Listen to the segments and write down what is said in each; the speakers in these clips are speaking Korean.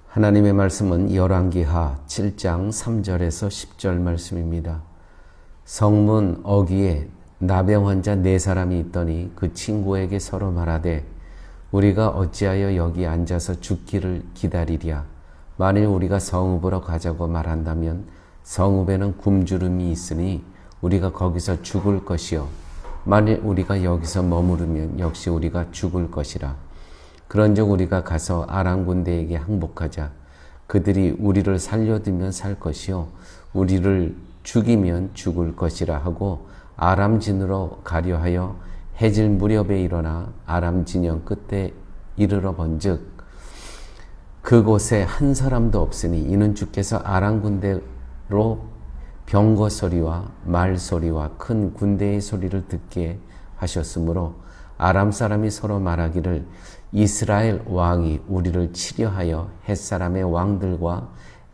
하나님의 말씀은 열왕기하 7장 3절에서 10절 말씀입니다. 성문 어귀에 나병 환자 4사람이 있더니 그 친구에게 서로 말하되 우리가 어찌하여 여기 앉아서 죽기를 기다리랴. 만일 우리가 성읍으로 가자고 말한다면 성읍에는 굶주림이 있으니 우리가 거기서 죽을 것이요 만일 우리가 여기서 머무르면 역시 우리가 죽을 것이라. 그런즉 우리가 가서 아람 군대에게 항복하자. 그들이 우리를 살려두면 살 것이요 우리를 죽이면 죽을 것이라 하고 아람 진으로 가려 하여 해질 무렵에 일어나 아람 진영 끝에 이르러 본즉 그곳에 한 사람도 없으니 이는 주께서 아람 군대로 병거 소리와 말 소리와 큰 군대의 소리를 듣게 하셨으므로 아람 사람이 서로 말하기를 이스라엘 왕이 우리를 치려하여 헷사람의 왕들과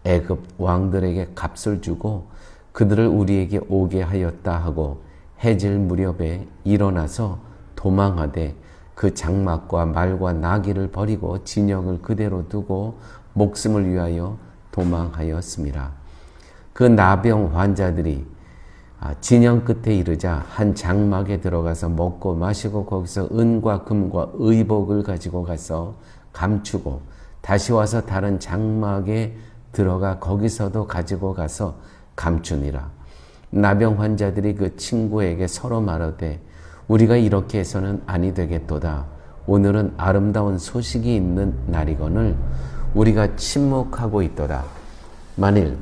애굽 왕들에게 값을 주고 그들을 우리에게 오게 하였다 하고 해질 무렵에 일어나서 도망하되 그 장막과 말과 나귀를 버리고 진영을 그대로 두고 목숨을 위하여 도망하였습니다. 그 나병 환자들이 진영 끝에 이르자 한 장막에 들어가서 먹고 마시고 거기서 은과 금과 의복을 가지고 가서 감추고 다시 와서 다른 장막에 들어가 거기서도 가지고 가서 감추니라. 나병 환자들이 그 친구에게 서로 말하되 우리가 이렇게 해서는 아니 되겠도다. 오늘은 아름다운 소식이 있는 날이거늘 우리가 침묵하고 있도다. 만일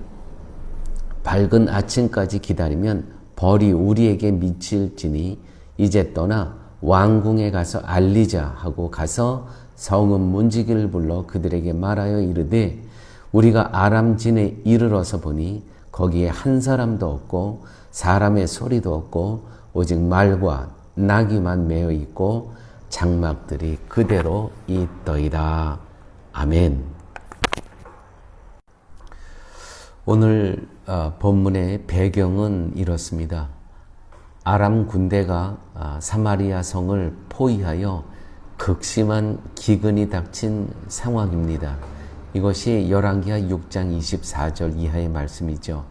밝은 아침까지 기다리면 벌이 우리에게 미칠지니 이제 떠나 왕궁에 가서 알리자 하고 가서 성읍 문지기를 불러 그들에게 말하여 이르되 우리가 아람진에 이르러서 보니 거기에 한 사람도 없고 사람의 소리도 없고 오직 말과 나귀만 매어 있고 장막들이 그대로 있더이다. 아멘. 오늘 본문의 배경은 이렇습니다. 아람 군대가 사마리아 성을 포위하여 극심한 기근이 닥친 상황입니다. 이것이 열왕기하 6장 24절 이하의 말씀이죠.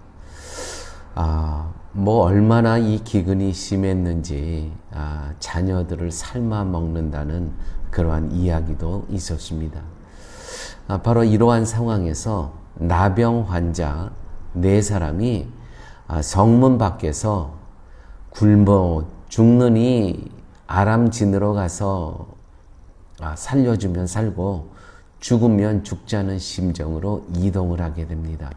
얼마나 이 기근이 심했는지 자녀들을 삶아 먹는다는 그러한 이야기도 있었습니다. 바로 이러한 상황에서 나병 환자 4사람이 성문 밖에서 굶어 죽느니 아람 진으로 가서 살려주면 살고 죽으면 죽자는 심정으로 이동을 하게 됩니다.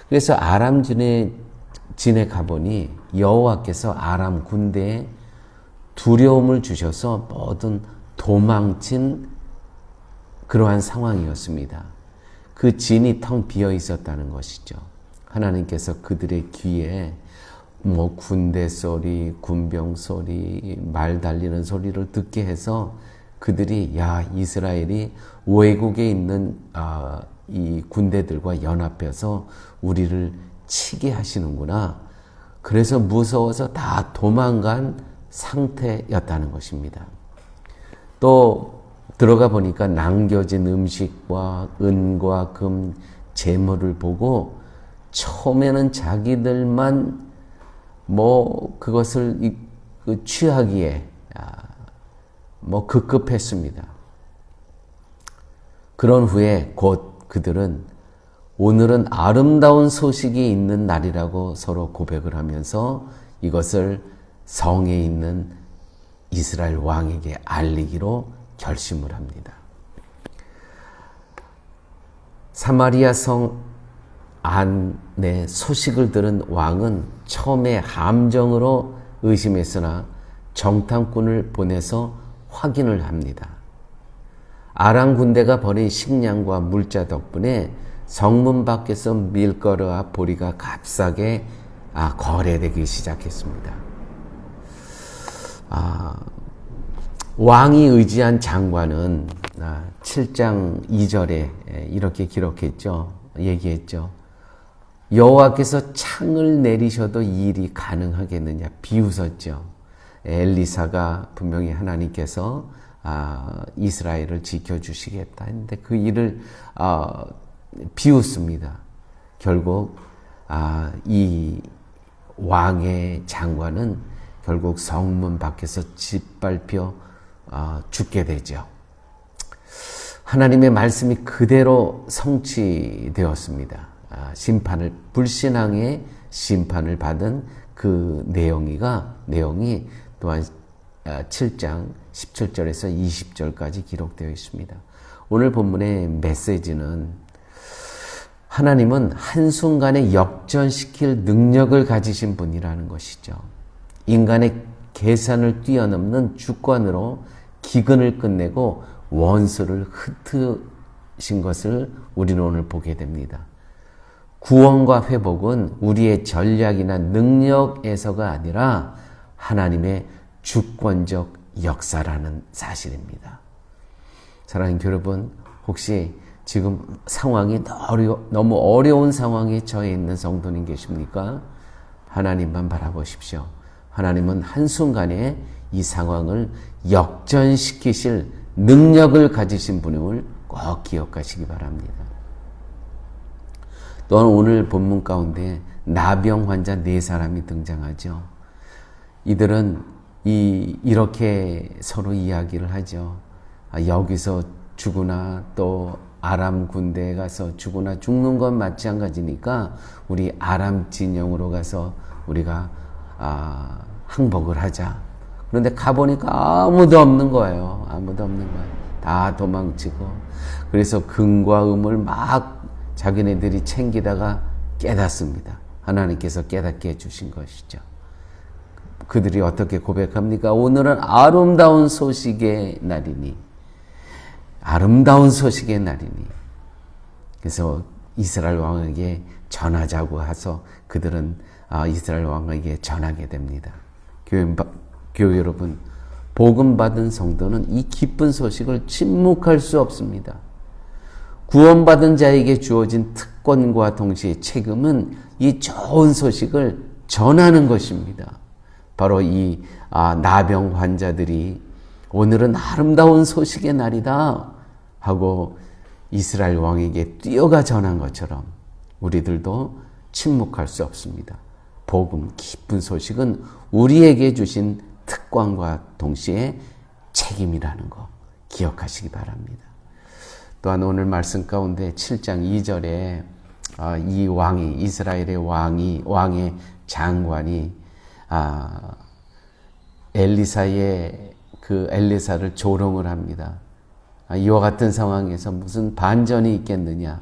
그래서 아람 진에 가보니 여호와께서 아람 군대에 두려움을 주셔서 모든 도망친 그러한 상황이었습니다. 그 진이 텅 비어 있었다는 것이죠. 하나님께서 그들의 귀에 군대 소리, 군병 소리, 말 달리는 소리를 듣게 해서 그들이 이스라엘이 외국에 있는 이 군대들과 연합해서 우리를 치게 하시는구나. 그래서 무서워서 다 도망간 상태였다는 것입니다. 또 들어가 보니까 남겨진 음식과 은과 금, 재물을 보고 처음에는 자기들만 그것을 취하기에 급급했습니다. 그런 후에 곧 그들은 오늘은 아름다운 소식이 있는 날이라고 서로 고백을 하면서 이것을 성에 있는 이스라엘 왕에게 알리기로 결심을 합니다. 사마리아 성 안에 소식을 들은 왕은 처음에 함정으로 의심했으나 정탐꾼을 보내서 확인을 합니다. 아람 군대가 버린 식량과 물자 덕분에 성문 밖에서 밀가루와 보리가 값싸게 거래되기 시작했습니다. 왕이 의지한 장관은 7장 2절에 이렇게 얘기했죠. 여호와께서 창을 내리셔도 이 일이 가능하겠느냐 비웃었죠. 엘리사가 분명히 하나님께서 이스라엘을 지켜주시겠다 했는데 그 일을 비웃습니다. 결국 이 왕의 장관은 결국 성문 밖에서 짓밟혀 죽게 되죠. 하나님의 말씀이 그대로 성취되었습니다. 불신앙의 심판을 받은 그 내용이 또한 7장 17절에서 20절까지 기록되어 있습니다. 오늘 본문의 메시지는 하나님은 한순간에 역전시킬 능력을 가지신 분이라는 것이죠. 인간의 계산을 뛰어넘는 주권으로 기근을 끝내고 원수를 흩으신 것을 우리는 오늘 보게 됩니다. 구원과 회복은 우리의 전략이나 능력에서가 아니라 하나님의 주권적 역사라는 사실입니다. 사랑하는 여러분, 혹시 지금 상황이 너무 어려운 상황에 처해 있는 성도님 계십니까? 하나님만 바라보십시오. 하나님은 한순간에 이 상황을 역전시키실 능력을 가지신 분임을 꼭 기억하시기 바랍니다. 또한 오늘 본문 가운데 나병 환자 4사람이 등장하죠. 이들은 이렇게 서로 이야기를 하죠. 여기서 죽으나 또 아람 군대에 가서 죽으나 죽는 건 마찬가지니까 우리 아람 진영으로 가서 우리가 항복을 하자. 그런데 가보니까 아무도 없는 거예요. 다 도망치고. 그래서 금과 음을 막 자기네들이 챙기다가 깨닫습니다. 하나님께서 깨닫게 해주신 것이죠. 그들이 어떻게 고백합니까? 오늘은 아름다운 소식의 날이니. 그래서 이스라엘 왕에게 전하자고 해서 그들은 이스라엘 왕에게 전하게 됩니다. 교회 여러분, 복음 받은 성도는 이 기쁜 소식을 침묵할 수 없습니다. 구원받은 자에게 주어진 특권과 동시에 책임은 이 좋은 소식을 전하는 것입니다. 바로 이 나병 환자들이 오늘은 아름다운 소식의 날이다 하고 이스라엘 왕에게 뛰어가 전한 것처럼 우리들도 침묵할 수 없습니다. 복음, 기쁜 소식은 우리에게 주신 특권과 동시에 책임이라는 거 기억하시기 바랍니다. 또한 오늘 말씀 가운데 7장 2절에 이 왕이, 이스라엘의 왕의 장관이 엘리사를 조롱을 합니다. 이와 같은 상황에서 무슨 반전이 있겠느냐.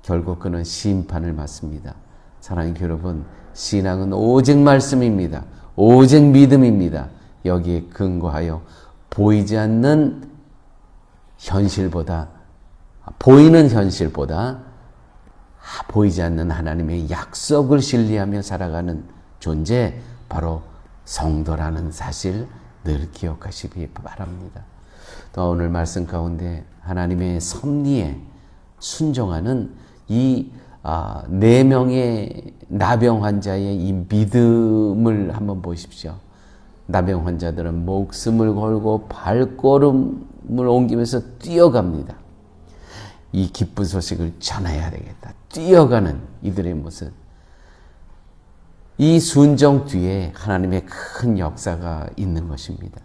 결국 그는 심판을 받습니다. 사랑하는 여러분, 신앙은 오직 말씀입니다. 오직 믿음입니다. 여기에 근거하여 보이지 않는 현실보다, 보이는 현실보다 보이지 않는 하나님의 약속을 신뢰하며 살아가는 존재, 바로 성도라는 사실 늘 기억하시기 바랍니다. 또 오늘 말씀 가운데 하나님의 섭리에 순종하는 이 4명의 나병 환자의 이 믿음을 한번 보십시오. 나병 환자들은 목숨을 걸고 발걸음을 옮기면서 뛰어갑니다. 이 기쁜 소식을 전해야 되겠다. 뛰어가는 이들의 모습. 이 순종 뒤에 하나님의 큰 역사가 있는 것입니다.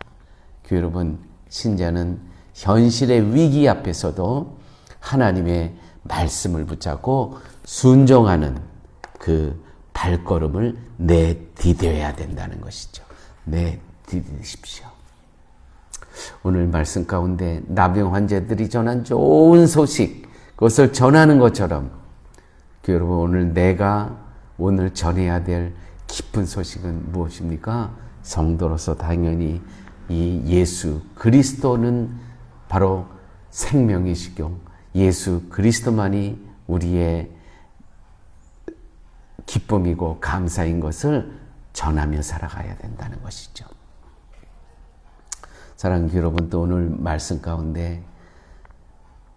교회 여러분, 신자는 현실의 위기 앞에서도 하나님의 말씀을 붙잡고 순종하는 그 발걸음을 내디뎌야 된다는 것이죠. 내디디십시오. 오늘 말씀 가운데 나병 환자들이 전한 좋은 소식, 그것을 전하는 것처럼 여러분, 오늘 내가 전해야 될 기쁜 소식은 무엇입니까? 성도로서 당연히 이 예수 그리스도는 바로 생명이시고 예수 그리스도만이 우리의 기쁨이고 감사인 것을 전하며 살아가야 된다는 것이죠. 사랑하는 여러분, 또 오늘 말씀 가운데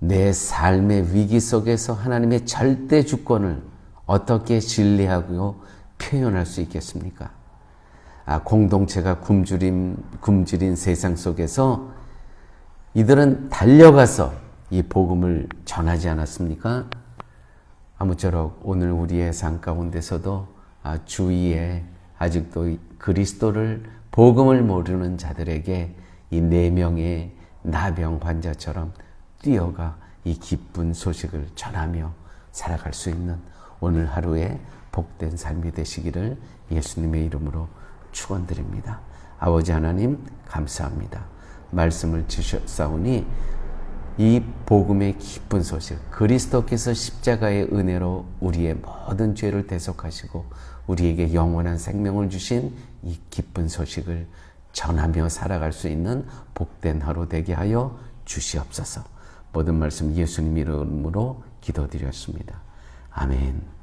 내 삶의 위기 속에서 하나님의 절대 주권을 어떻게 신뢰하고 표현할 수 있겠습니까? 공동체가 굶주린 세상 속에서 이들은 달려가서 이 복음을 전하지 않았습니까? 아무쪼록 오늘 우리의 삶 가운데서도 주위에 아직도 그리스도를 복음을 모르는 자들에게 이 4명의 나병 환자처럼 뛰어가 이 기쁜 소식을 전하며 살아갈 수 있는 오늘 하루의 복된 삶이 되시기를 예수님의 이름으로 축원드립니다. 아버지 하나님 감사합니다. 말씀을 주셨사오니 이 복음의 기쁜 소식, 그리스도께서 십자가의 은혜로 우리의 모든 죄를 대속하시고 우리에게 영원한 생명을 주신 이 기쁜 소식을 전하며 살아갈 수 있는 복된 하루 되게 하여 주시옵소서. 모든 말씀 예수님 이름으로 기도드렸습니다. 아멘.